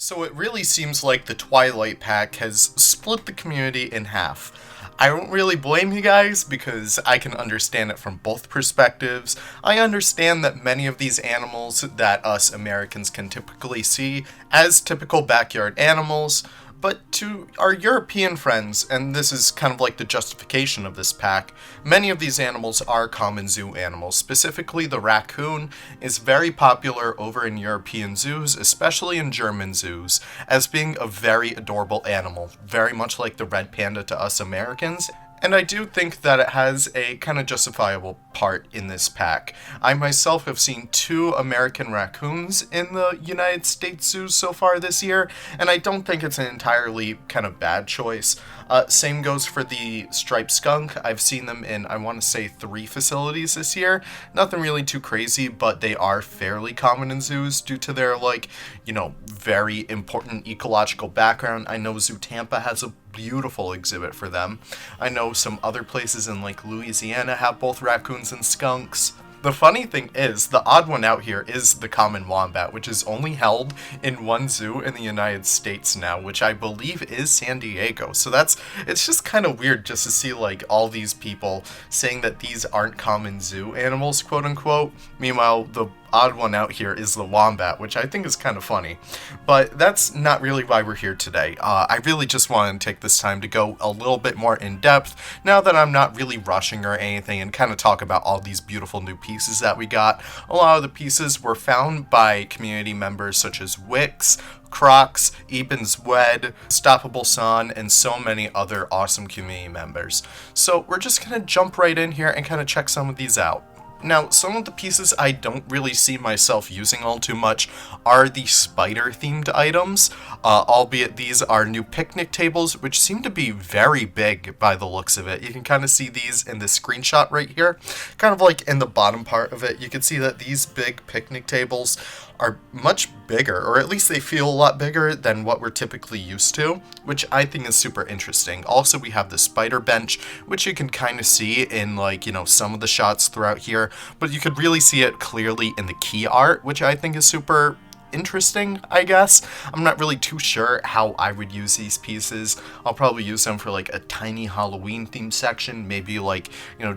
So it really seems like the Twilight pack has split the community in half. I don't really blame you guys because I can understand it from both perspectives. I understand that many of these animals that us Americans can typically see as typical backyard animals, but to our European friends, and this is kind of like the justification of this pack, many of these animals are common zoo animals. Specifically, the raccoon is very popular over in European zoos, especially in German zoos, as being a very adorable animal, very much like the red panda to us Americans. And I do think that it has a kind of justifiable part in this pack. I myself have seen 2 American raccoons in the United States zoos so far this year, and I don't think it's an entirely kind of bad choice. Same goes for the striped skunk. I've seen them in, I want to say, 3 facilities this year. Nothing really too crazy, but they are fairly common in zoos due to their, very important ecological background. I know Zoo Tampa has a beautiful exhibit for them. I know some other places in Louisiana have both raccoons and skunks. The funny thing is, the odd one out here is the common wombat, which is only held in one zoo in the United States now, which I believe is San Diego. So it's just kind of weird just to see all these people saying that these aren't common zoo animals, quote unquote. Meanwhile, the odd one out here is the wombat, which I think is kind of funny. But that's not really why we're here today. I really just wanted to take this time to go a little bit more in depth now that I'm not really rushing or anything, and kind of talk about all these beautiful new pieces that we got. A lot of the pieces were found by community members such as Wix, Crocs, Eben's Wed, Stoppable Son, and so many other awesome community members. So we're just going to jump right in here and kind of check some of these out. Now, some of the pieces I don't really see myself using all too much are the spider-themed items, albeit these are new picnic tables, which seem to be very big by the looks of it. You can kind of see these in the screenshot right here, kind of like in the bottom part of it. You can see that these big picnic tables are much bigger, or at least they feel a lot bigger than what we're typically used to, which I think is super interesting. Also, we have the spider bench, which you can kind of see in some of the shots throughout here, but you could really see it clearly in the key art, which I think is super interesting, I guess. I'm not really too sure how I would use these pieces. I'll probably use them for a tiny Halloween themed section, maybe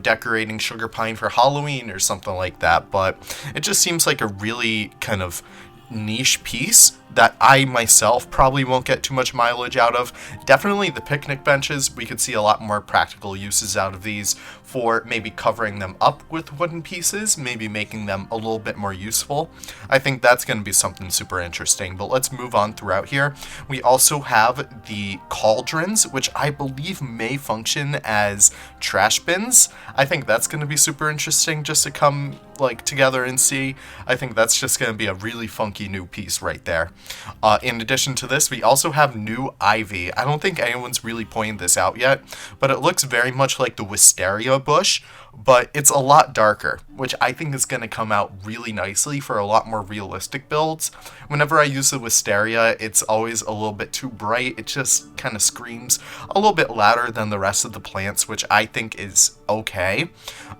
decorating sugar pine for Halloween or something like that, but it just seems like a really kind of niche piece that I myself probably won't get too much mileage out of. Definitely the picnic benches, we could see a lot more practical uses out of these for maybe covering them up with wooden pieces, maybe making them a little bit more useful. I think that's going to be something super interesting, but let's move on throughout here. We also have the Cauldrons, which I believe may function as trash bins. I think that's going to be super interesting just to come together and see. I think that's just going to be a really funky new piece right there. In addition to this, we also have new ivy. I don't think anyone's really pointed this out yet, but it looks very much like the wisteria bush, but it's a lot darker, which I think is going to come out really nicely for a lot more realistic builds. Whenever I use the wisteria, it's always a little bit too bright. It just kind of screams a little bit louder than the rest of the plants, which I think is okay.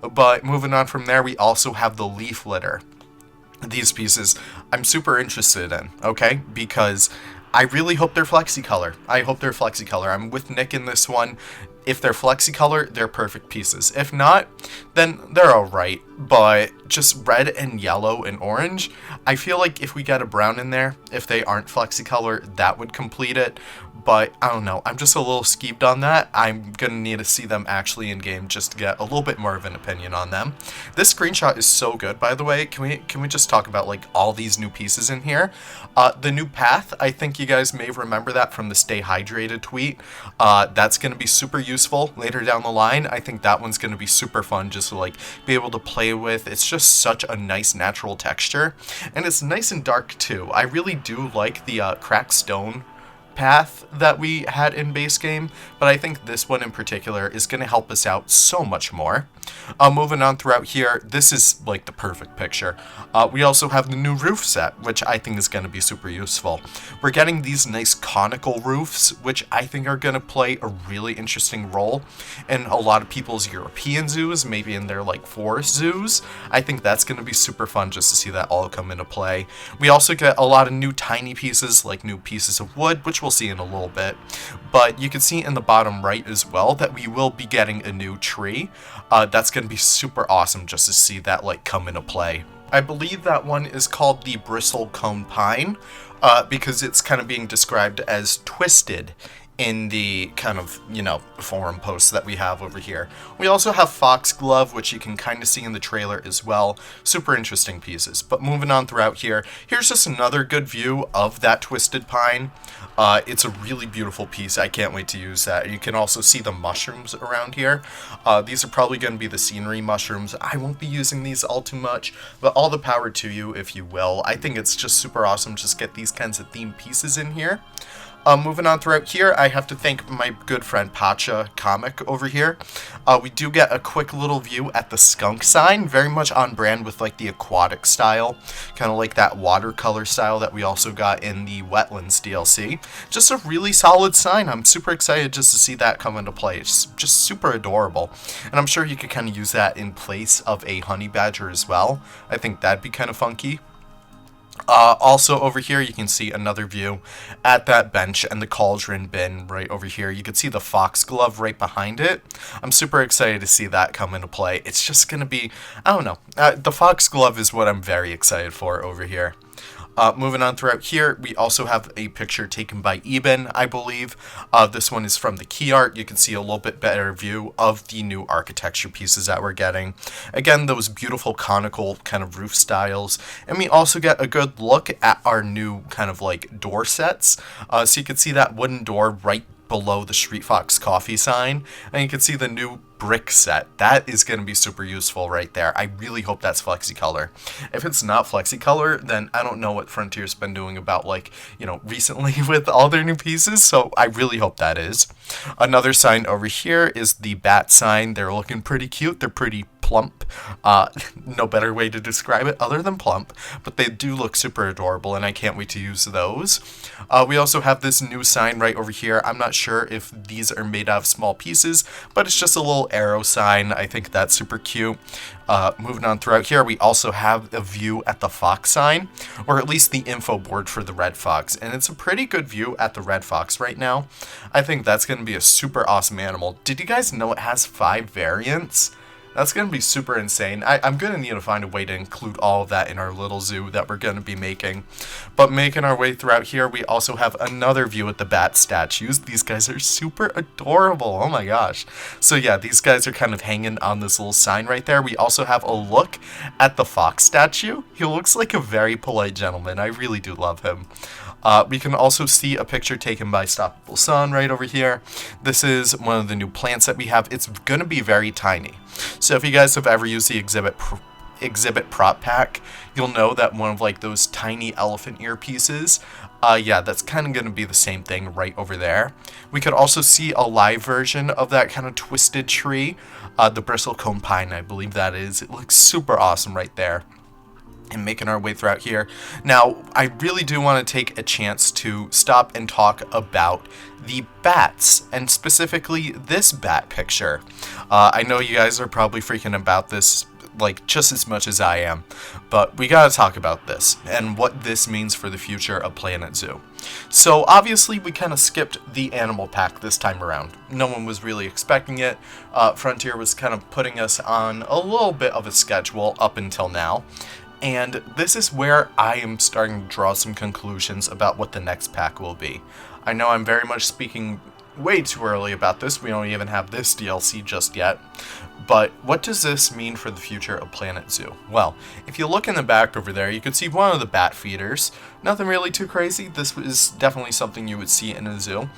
But moving on from there, we also have the leaf litter. These pieces I'm super interested in, okay? Because I really hope they're FlexiColor. I'm with Nick in this one. If they're FlexiColor, they're perfect pieces. If not, then they're alright. But just red and yellow and orange, I feel like if we get a brown in there, if they aren't FlexiColor, that would complete it. But I don't know, I'm just a little skeeved on that. I'm gonna need to see them actually in game just to get a little bit more of an opinion on them. This screenshot is so good, by the way. Can we just talk about all these new pieces in here? The new path, I think you guys may remember that from the Stay Hydrated tweet. That's gonna be super useful later down the line. I think that one's gonna be super fun just to be able to play with. It's just such a nice natural texture, and it's nice and dark too. I really do like the cracked stone path that we had in base game, but I think this one in particular is going to help us out so much more. Moving on throughout here, this is like the perfect picture. We also have the new roof set, which I think is going to be super useful. We're getting these nice conical roofs, which I think are going to play a really interesting role in a lot of people's European zoos, maybe in their like forest zoos. I think that's going to be super fun just to see that all come into play. We also get a lot of new tiny pieces, like new pieces of wood, which we'll see in a little bit. But you can see in the bottom right as well that we will be getting a new tree. That's going to be super awesome just to see that like come into play. I believe that one is called the bristlecone pine because it's kind of being described as twisted in the kind of, you know, forum posts that we have over here. We also have foxglove, which you can kind of see in the trailer as well. Super interesting pieces. But moving on throughout here, here's just another good view of that twisted pine. It's a really beautiful piece. I can't wait to use that. You can also see the mushrooms around here. These are probably going to be the scenery mushrooms. I won't be using these all too much, but all the power to you if you will. I think it's just super awesome to just get these kinds of themed pieces in here. Moving on throughout here, I have to thank my good friend Pacha Comic over here. We do get a quick little view at the skunk sign, very much on brand with like the aquatic style, kind of like that watercolor style that we also got in the Wetlands DLC. Just a really solid sign. I'm super excited just to see that come into play. It's just super adorable. And I'm sure you could kind of use that in place of a honey badger as well. I think that'd be kind of funky. Also over here you can see another view at that bench and the cauldron bin right over here. You can see the foxglove right behind it. I'm super excited to see that come into play. It's just going to be, I don't know, the foxglove is what I'm very excited for over here. Moving on throughout here, we also have a picture taken by Eben, I believe. This one is from the key art. You can see a little bit better view of the new architecture pieces that we're getting. Again, those beautiful conical kind of roof styles. And we also get a good look at our new kind of like door sets. So you can see that wooden door right below the Street Fox Coffee sign, and you can see the new brick set. That is going to be super useful right there. I really hope that's FlexiColor. If it's not FlexiColor, then I don't know what Frontier's been doing about, like, you know, recently with all their new pieces, so I really hope that is. Another sign over here is the bat sign. They're looking pretty cute. They're pretty plump. No better way to describe it other than plump, but they do look super adorable, and I can't wait to use those. We also have this new sign right over here. I'm not sure if these are made out of small pieces, but it's just a little arrow sign. I think that's super cute. Moving on throughout here, we also have a view at the fox sign, or at least the info board for the red fox, and it's a pretty good view at the red fox right now. I think that's going to be a super awesome animal. Did you guys know it has 5 variants? That's going to be super insane. I'm going to need to find a way to include all of that in our little zoo that we're going to be making. But making our way throughout here, we also have another view at the bat statues. These guys are super adorable. Oh my gosh. So yeah, these guys are kind of hanging on this little sign right there. We also have a look at the fox statue. He looks like a very polite gentleman. I really do love him. We can also see a picture taken by Stoppable Sun right over here. This is one of the new plants that we have. It's going to be very tiny. So if you guys have ever used the exhibit prop pack, you'll know that one of like those tiny elephant ear pieces, yeah, that's kind of going to be the same thing right over there. We could also see a live version of that kind of twisted tree, the bristlecone pine, I believe that is. It looks super awesome right there. And making our way throughout here. Now, I really do want to take a chance to stop and talk about the bats, and specifically this bat picture. I know you guys are probably freaking about this like just as much as I am, but we gotta talk about this and what this means for the future of Planet Zoo. So obviously we kind of skipped the animal pack this time around. No one was really expecting it. Frontier was kind of putting us on a little bit of a schedule up until now. And this is where I am starting to draw some conclusions about what the next pack will be. I know I'm very much speaking way too early about this. We don't even have this DLC just yet. But what does this mean for the future of Planet Zoo? Well, if you look in the back over there, you can see one of the bat feeders. Nothing really too crazy. This is definitely something you would see in a zoo,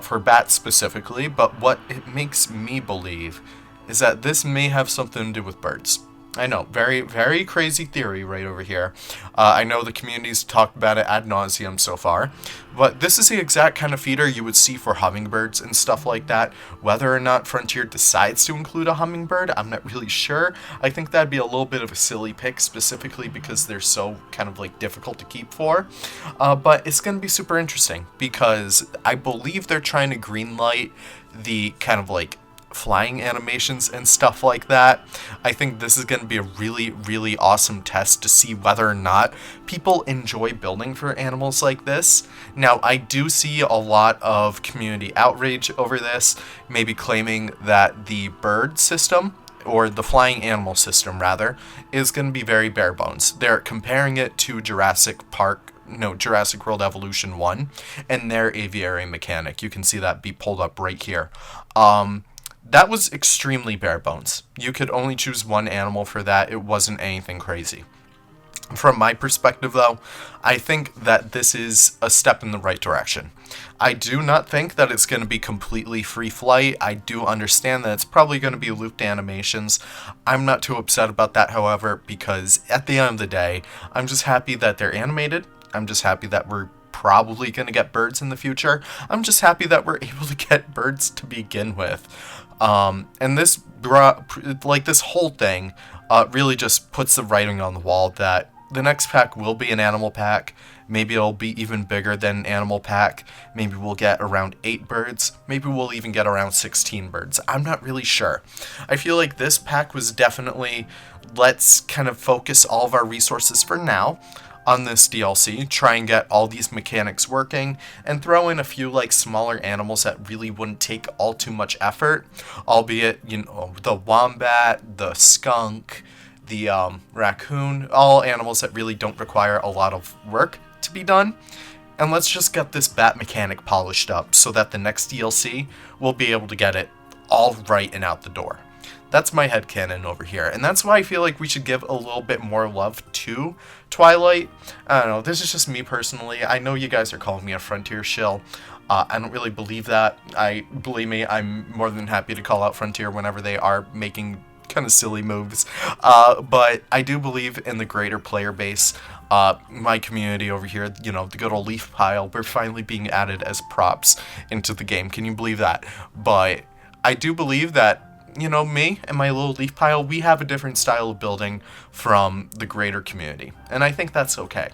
for bats specifically. But what it makes me believe is that this may have something to do with birds. I know, very, very crazy theory right over here. I know the community's talked about it ad nauseum so far, but this is the exact kind of feeder you would see for hummingbirds and stuff like that. Whether or not Frontier decides to include a hummingbird, I'm not really sure. I think that'd be a little bit of a silly pick, specifically because they're so kind of like difficult to keep for. But it's going to be super interesting because I believe they're trying to greenlight the kind of like flying animations and stuff like that. I think this is going to be a really, really awesome test to see whether or not people enjoy building for animals like this. Now, I do see a lot of community outrage over this, maybe claiming that the bird system, or the flying animal system rather, is going to be very bare bones. They're comparing it to Jurassic World Evolution 1 and their aviary mechanic. You can see that be pulled up right here. That was extremely bare bones. You could only choose one animal for that. It wasn't anything crazy. From my perspective, though, I think that this is a step in the right direction. I do not think that it's going to be completely free flight. I do understand that it's probably going to be looped animations. I'm not too upset about that, however, because at the end of the day, I'm just happy that they're animated. I'm just happy that we're probably going to get birds in the future. I'm just happy that we're able to get birds to begin with. And this whole thing really just puts the writing on the wall that the next pack will be an animal pack. Maybe it'll be even bigger than an animal pack. Maybe we'll get around 8 birds. Maybe we'll even get around 16 birds. I'm not really sure. I feel like this pack was definitely, let's kind of focus all of our resources for now on this DLC, try and get all these mechanics working, and throw in a few like smaller animals that really wouldn't take all too much effort, albeit, the wombat, the skunk, the raccoon, all animals that really don't require a lot of work to be done. And let's just get this bat mechanic polished up so that the next DLC will be able to get it all right and out the door. That's my headcanon over here, and that's why I feel like we should give a little bit more love to Twilight. I don't know, this is just me personally. I know you guys are calling me a Frontier shill. I don't really believe that. Believe me, I'm more than happy to call out Frontier whenever they are making kind of silly moves. But I do believe in the greater player base. My community over here, the good old leaf pile, we're finally being added as props into the game. Can you believe that? But I do believe that me and my little leaf pile, we have a different style of building from the greater community. And I think that's okay.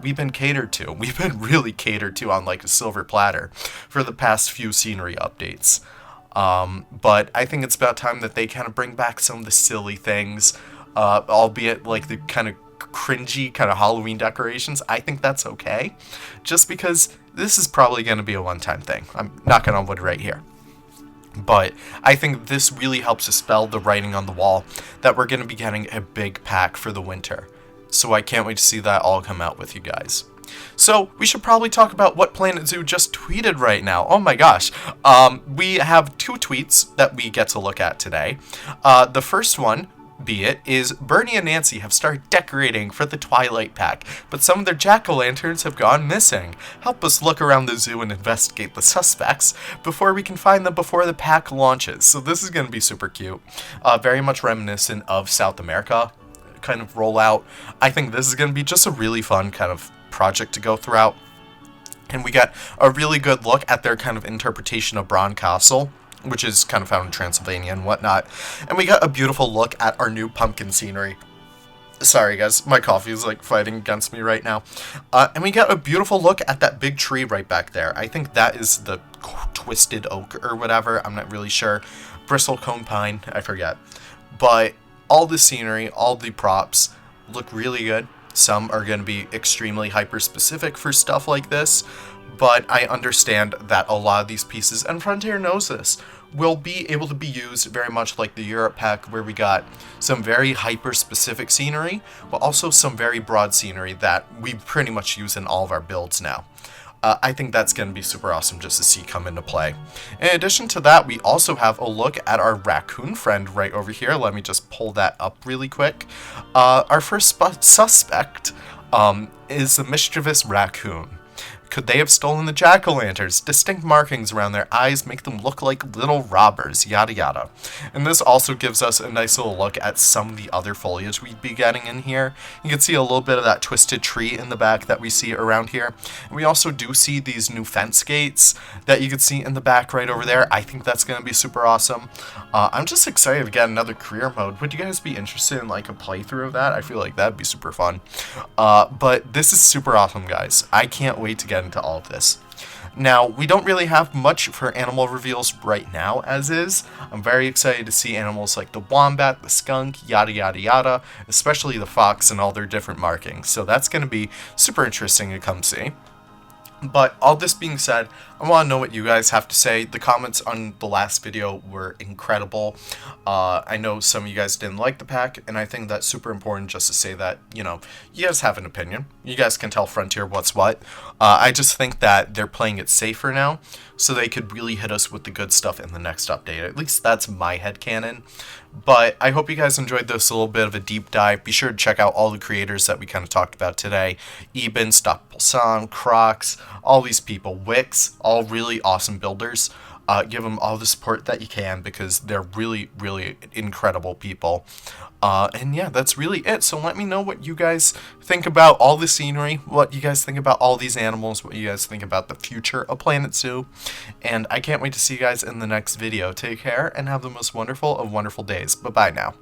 We've been catered to. We've been really catered to on like a silver platter for the past few scenery updates. But I think it's about time that they kind of bring back some of the silly things, albeit like the kind of cringy kind of Halloween decorations. I think that's okay. Just because this is probably going to be a one-time thing. I'm knocking on wood right here. But I think this really helps dispel the writing on the wall that we're going to be getting a big pack for the winter. So I can't wait to see that all come out with you guys. So we should probably talk about what Planet Zoo just tweeted right now. Oh my gosh. We have 2 tweets that we get to look at today. The first one, is Bernie and Nancy have started decorating for the Twilight pack, but some of their jack-o'-lanterns have gone missing. Help us look around the zoo and investigate the suspects before we can find them before the pack launches. So this is going to be super cute. Very much reminiscent of South America kind of rollout. I think this is going to be just a really fun kind of project to go throughout. And we got a really good look at their kind of interpretation of Bron Castle, which is kind of found in Transylvania and whatnot. And we got a beautiful look at our new pumpkin scenery. Sorry guys, my coffee is like fighting against me right now. And we got a beautiful look at that big tree right back there. I think that is the twisted oak or whatever. I'm not really sure. Bristlecone pine, I forget. But all the scenery, all the props look really good. Some are going to be extremely hyper-specific for stuff like this. But I understand that a lot of these pieces, and Frontier knows this, will be able to be used very much like the Europe pack, where we got some very hyper-specific scenery, but also some very broad scenery that we pretty much use in all of our builds now. I think that's going to be super awesome just to see come into play. In addition to that, we also have a look at our raccoon friend right over here. Let me just pull that up really quick. Our first suspect is the Mischievous Raccoon. Could they have stolen the jack-o'-lanterns? Distinct markings around their eyes make them look like little robbers, yada yada. And this also gives us a nice little look at some of the other foliage we'd be getting in here. You can see a little bit of that twisted tree in the back that we see around here. And we also do see these new fence gates that you can see in the back right over there. I think that's going to be super awesome. I'm just excited to get another career mode. Would you guys be interested in like a playthrough of that? I feel like that'd be super fun. But this is super awesome, guys. I can't wait to get into all of this. Now, we don't really have much for animal reveals right now, as is. I'm very excited to see animals like the wombat, the skunk, yada yada yada, especially the fox and all their different markings. So that's going to be super interesting to come see. But all this being said, I want to know what you guys have to say. The comments on the last video were incredible. I know some of you guys didn't like the pack, and I think that's super important just to say that, you know, you guys have an opinion. You guys can tell Frontier what's what. I just think that they're playing it safer now, so they could really hit us with the good stuff in the next update. At least that's my headcanon. But I hope you guys enjoyed this a little bit of a deep dive. Be sure to check out all the creators that we kind of talked about today. Eben, Stoppable Song, Crocs, all these people, Wix, all really awesome builders. Give them all the support that you can because they're really, really incredible people. And yeah, that's really it. So let me know what you guys think about all the scenery, what you guys think about all these animals, what you guys think about the future of Planet Zoo. And I can't wait to see you guys in the next video. Take care and have the most wonderful of wonderful days. Bye-bye now.